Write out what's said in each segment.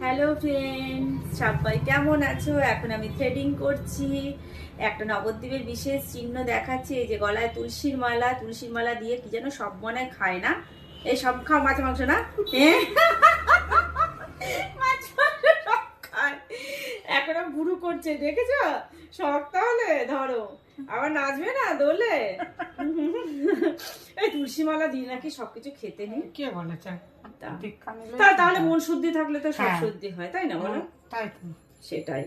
Hello friends, সবাই কেমন আছো? এখন আমি থ্রেডিং করছি। একটা নবদ্বীপের বিশেষ চিহ্ন দেখাচ্ছি। এই যে গলায় তুলসীর মালা দিয়ে কি যেন সব মনে খায় না, এই সব খাও মাছ মাংস না, হ্যাঁ মাছ মাংস সব খায়। এখন বুড়ো করছে, দেখেছো? শখ তাহলে ধরো, আবার নাচবে না দোলে। এই তুলসী মালা দিয়ে নাকি সবকিছু খেতে নেই, কে বলেছে? তাহলে মন শুদ্ধি থাকলে তো সব শুদ্ধি হয়, তাই না বলো? তাই তো, সেটাই।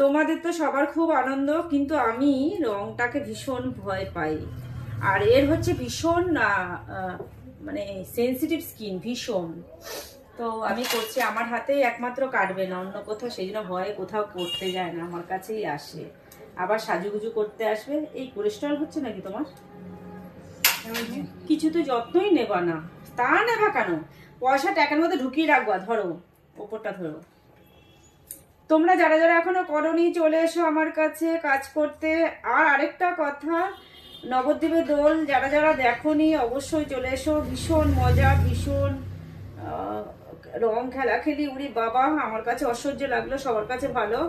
তোমাদের তো সবার খুব আনন্দ, কিন্তু আমি রংটাকে ভীষণ ভয় পাই। আর এর হচ্ছে ভীষণ মানে সেন্সিটিভ স্কিন ভীষণ। তো আমি করছি, আমার হাতেই একমাত্র কাটবে না, অন্য কোথাও, সেই জন্য ভয়ে কোথাও করতে যায় না, আমার কাছেই আসে। আবার সাজুগুজু করতে আসবে। এই কোলেস্ট্রল হচ্ছে নাকি তোমার? কিছু তো যত্নই নেবা না। তা নেবা কেন? পয়সা টাকার মধ্যে ঢুকিয়ে রাখবা, ধরো ওপরটা ধরো। তোমরা যারা যারা এখনো করোনি, চলে এসো আমার কাছে কাজ করতে। আর আরেকটা কথা, নবদ্বীপের দোল যারা যারা দেখোনি অবশ্যই চলে এসো। ভীষণ মজা, ভীষণ রং খেলাখেলি, উড়ি বাবা, আমার কাছে অসহ্য লাগলো, সবার কাছে ভালো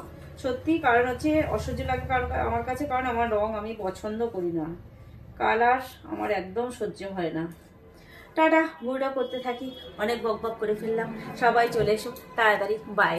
সত্যি। কারণ হচ্ছে অসহ্য লাগে কারণ আমার কাছে, কারণ আমার রং আমি পছন্দ করি না, কালার আমার একদম সহ্য হয় না। টাটা, বুড়া করতে থাকি, অনেক বক বক করে ফেললাম। সবাই চলে এসো তাড়াতাড়ি, বাই।